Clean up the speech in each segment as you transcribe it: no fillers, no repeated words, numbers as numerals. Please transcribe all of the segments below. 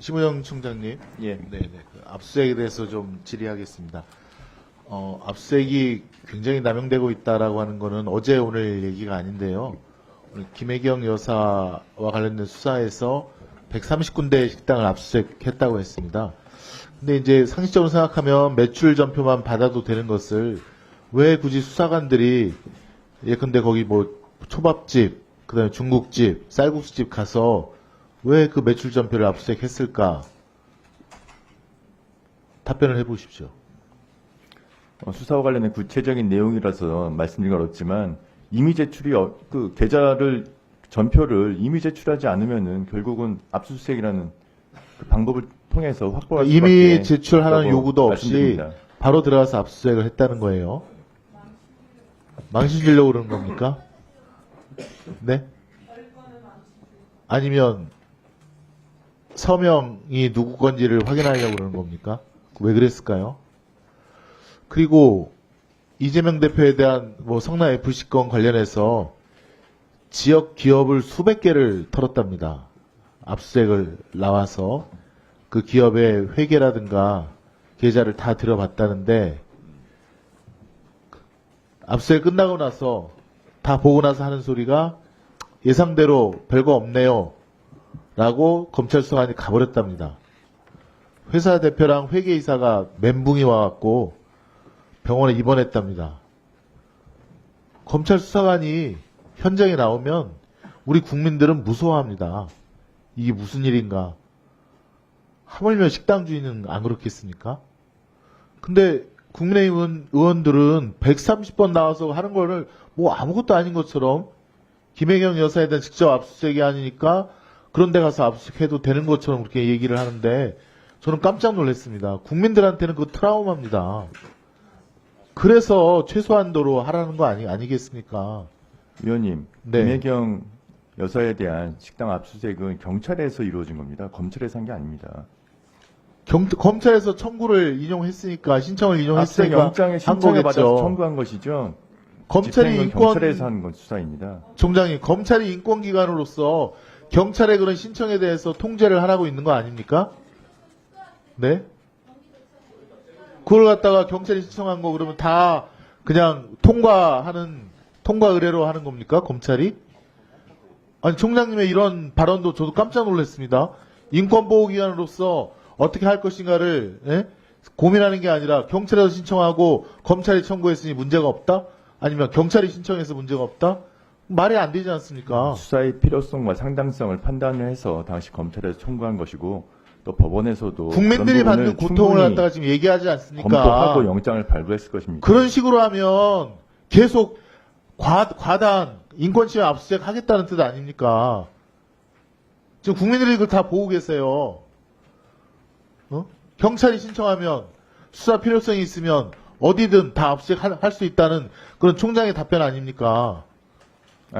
심우영 총장님. 예. 네네. 압수수색에 대해서 좀 질의하겠습니다. 압수수색이 굉장히 남용되고 있다라고 하는 거는 어제 오늘 얘기가 아닌데요. 오늘 김혜경 여사와 관련된 수사에서 130군데 식당을 압수수색했다고 했습니다. 근데 이제 상식적으로 생각하면 매출 전표만 받아도 되는 것을 왜 굳이 수사관들이 예컨대 거기 뭐 초밥집, 그다음에 중국집, 쌀국수집 가서 왜 그 매출 전표를 압수수색했을까? 답변을 해보십시오. 수사와 관련된 구체적인 내용이라서 말씀드리기 어렵지만 이미 제출이 그 계좌를 전표를 이미 제출하지 않으면은 결국은 압수수색이라는 그 방법을 통해서 확보할 수밖에 이미 제출하라는 요구도 없이 말씀드립니다. 바로 들어가서 압수수색을 했다는 거예요. 망신 주려고 그러는 겁니까? 네? 아니면 서명이 누구 건지를 확인하려고 그러는 겁니까? 왜 그랬을까요? 그리고 이재명 대표에 대한 뭐 성남 FC 건 관련해서 지역 기업을 수백 개를 털었답니다. 압수수색을 나와서 그 기업의 회계라든가 계좌를 다 들여봤다는데 압수수색 끝나고 나서 다 보고 나서 하는 소리가 예상대로 별거 없네요 라고 검찰 수사관이 가버렸답니다. 회사 대표랑 회계이사가 멘붕이 와갖고 병원에 입원했답니다. 검찰 수사관이 현장에 나오면 우리 국민들은 무서워합니다. 이게 무슨 일인가. 하물며 식당 주인은 안 그렇겠습니까? 근데 국민의힘 의원들은 130번 나와서 하는 거를 뭐 아무것도 아닌 것처럼 김혜경 여사에 대한 직접 압수수색이 아니니까 그런 데 가서 압수수색해도 되는 것처럼 그렇게 얘기를 하는데 저는 깜짝 놀랐습니다. 국민들한테는 그거 트라우마입니다. 그래서 최소한도로 하라는 거 아니겠습니까? 위원님, 네. 김혜경 여사에 대한 식당 압수수색은 경찰에서 이루어진 겁니다. 검찰에서 한 게 아닙니다. 검찰에서 청구를 인용했으니까 신청을 인용했으니까 영장에 한 신청을 받아서 거겠죠. 청구한 것이죠. 검찰이 집행은 인권 경찰에서 하는 건 수사입니다. 총장님, 검찰이 인권기관으로서 경찰의 그런 신청에 대해서 통제를 하라고 있는 거 아닙니까? 네? 그걸 갖다가 경찰이 신청한 거 그러면 다 그냥 통과 의뢰로 하는 겁니까? 검찰이? 아니, 총장님의 이런 발언도 저도 깜짝 놀랐습니다. 인권보호기관으로서 어떻게 할 것인가를 고민하는 게 아니라 경찰에서 신청하고 검찰이 청구했으니 문제가 없다? 아니면 경찰이 신청해서 문제가 없다? 말이 안 되지 않습니까? 수사의 필요성과 상당성을 판단을 해서 당시 검찰에서 청구한 것이고 또 법원에서도 국민들이 그런 받는 부분을 고통을 충분히 갖다가 지금 얘기하지 않습니까? 검토하고 영장을 발부했을 것입니다. 그런 식으로 하면 계속 과단 인권침해 압수수색 하겠다는 뜻 아닙니까? 지금 국민들이 그걸 다 보고 계세요. 경찰이 신청하면 수사 필요성이 있으면 어디든 다 압수수색 할 수 있다는 그런 총장의 답변 아닙니까?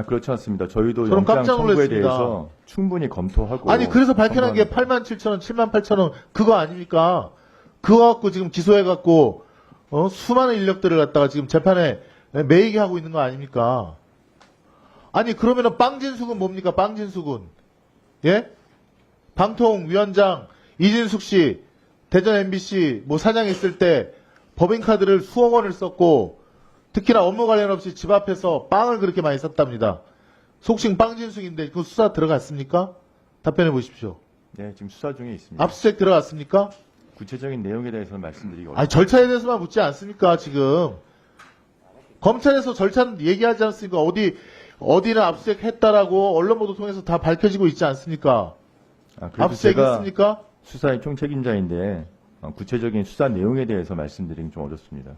그렇지 않습니다. 저희도 저는 영장 깜짝 청구에 놀랐습니다. 대해서 충분히 검토하고 아니 그래서 밝혀낸 게 선고합니다. 87,000원, 78,000원 그거 아닙니까? 그거 갖고 지금 기소해갖고 수많은 인력들을 갖다가 지금 재판에 매이게 하고 있는 거 아닙니까? 아니 그러면은 빵진숙은 뭡니까? 빵진숙은 예? 방통위원장 이진숙 씨 대전 MBC 뭐 사장 있을 때 법인카드를 수억 원을 썼고 특히나 업무 관련 없이 집 앞에서 빵을 그렇게 많이 샀답니다. 속칭 빵진숙인데 그 수사 들어갔습니까? 답변해 보십시오. 네, 지금 수사 중에 있습니다. 압수수색 들어갔습니까? 구체적인 내용에 대해서는 말씀드리기 어렵습니다. 아니 절차에 대해서만 묻지 않습니까? 지금 검찰에서 절차는 얘기하지 않습니까? 어디는 압수수색 했다라고 언론 보도 통해서 다 밝혀지고 있지 않습니까? 그래도 압수수색 제가 했습니까? 수사의 총책임자인데 구체적인 수사 내용에 대해서 말씀드리긴 좀 어렵습니다.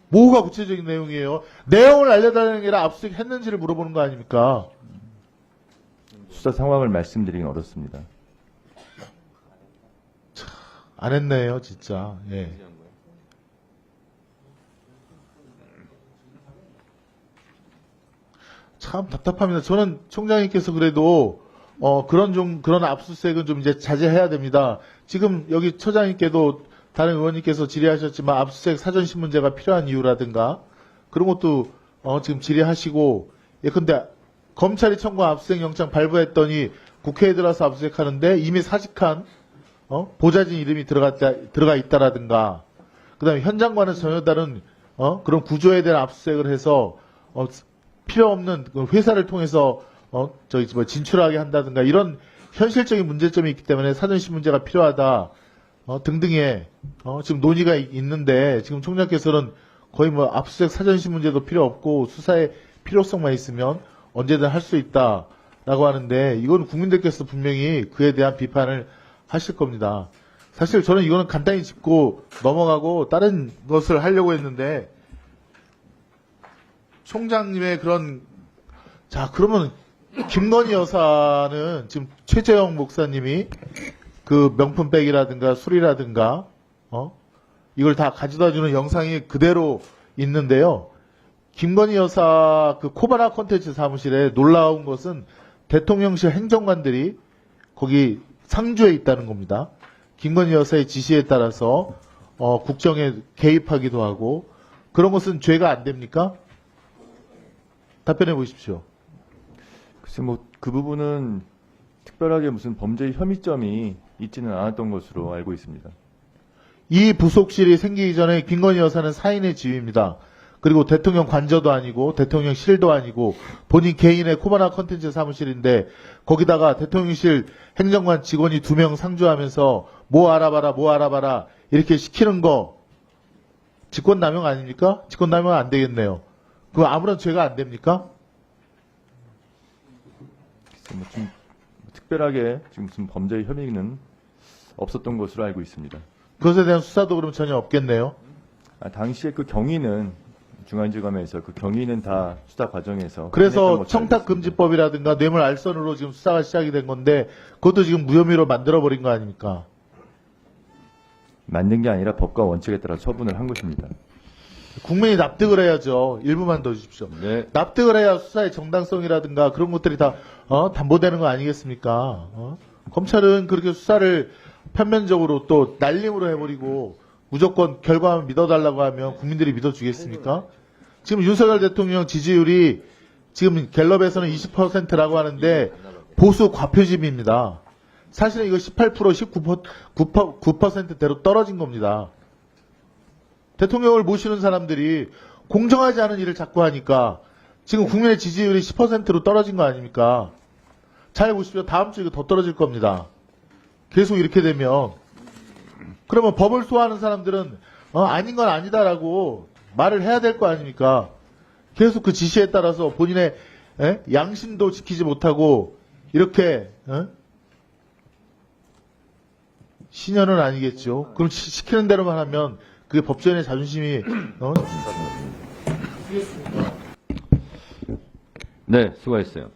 뭐가 구체적인 내용이에요? 내용을 알려달라는 게 아니라 압수수색 했는지를 물어보는 거 아닙니까? 수사 상황을 말씀드리긴 어렵습니다. 안 했네요, 진짜. 예. 참 답답합니다. 저는 총장님께서 그래도 그런 압수수색은 좀 이제 자제해야 됩니다. 지금 여기 처장님께도 다른 의원님께서 질의하셨지만 압수수색 사전신문제가 필요한 이유라든가 그런 것도 지금 질의하시고 예컨대 검찰이 청구한 압수수색 영장 발부했더니 국회에 들어와서 압수수색하는데 이미 사직한 보좌진 이름이 들어가 있다라든가, 그다음에 현장과는 전혀 다른 그런 구조에 대한 압수수색을 해서 필요 없는 그 회사를 통해서 진출하게 한다든가 이런 현실적인 문제점이 있기 때문에 사전시 문제가 필요하다 등등의 지금 논의가 있는데 지금 총장께서는 거의 뭐 압수수색 사전시 문제도 필요 없고 수사의 필요성만 있으면 언제든 할 수 있다라고 하는데 이건 국민들께서 분명히 그에 대한 비판을 하실 겁니다. 사실 저는 이거는 간단히 짚고 넘어가고 다른 것을 하려고 했는데 총장님의 자, 그러면 김건희 여사는 지금 최재형 목사님이 그 명품백이라든가 술이라든가 이걸 다 가져다 주는 영상이 그대로 있는데요. 김건희 여사 그 코바나 콘텐츠 사무실에 놀라운 것은 대통령실 행정관들이 거기 상주에 있다는 겁니다. 김건희 여사의 지시에 따라서 국정에 개입하기도 하고 그런 것은 죄가 안 됩니까? 답변해 보십시오. 글쎄 뭐 그 부분은 특별하게 무슨 범죄 혐의점이 있지는 않았던 것으로 알고 있습니다. 이 부속실이 생기기 전에 김건희 여사는 사인의 지위입니다. 그리고 대통령 관저도 아니고 대통령실도 아니고 본인 개인의 코바나 컨텐츠 사무실인데 거기다가 대통령실 행정관 직원이 2명 상주하면서 뭐 알아봐라 이렇게 시키는 거 직권남용 아닙니까? 직권남용 안 되겠네요. 그거 아무런 죄가 안 됩니까? 글쎄 뭐좀 특별하게 지금 무슨 범죄 혐의는 없었던 것으로 알고 있습니다. 그것에 대한 수사도 그럼 전혀 없겠네요. 당시에 그 경위는 중앙지검에서 그 경위는 다 수사 과정에서 그래서 끝냈던 것으로 알고 청탁금지법이라든가 뇌물 알선으로 지금 수사가 시작이 된 건데 그것도 지금 무혐의로 만들어버린 거 아닙니까? 만든 게 아니라 법과 원칙에 따라 처분을 한 것입니다. 국민이 납득을 해야죠. 일부만 더 주십시오. 네. 납득을 해야 수사의 정당성이라든가 그런 것들이 다 담보되는 거 아니겠습니까? 검찰은 그렇게 수사를 편면적으로 또 날림으로 해버리고 무조건 결과만 믿어달라고 하면 국민들이 믿어주겠습니까? 지금 윤석열 대통령 지지율이 지금 갤럽에서는 20%라고 하는데 보수 과표집입니다. 사실은 이거 18%, 19%대로 떨어진 겁니다. 대통령을 모시는 사람들이 공정하지 않은 일을 자꾸 하니까 지금 국민의 지지율이 10%로 떨어진 거 아닙니까? 잘 보십시오. 다음 주 이거 더 떨어질 겁니다. 계속 이렇게 되면 그러면 법을 소화하는 사람들은 아닌 건 아니다라고 말을 해야 될 거 아닙니까? 계속 그 지시에 따라서 본인의 양심도 지키지 못하고 이렇게 신현은 아니겠죠. 그럼 시키는 대로만 하면 그게 법조인의 자존심이 네, 수고했어요.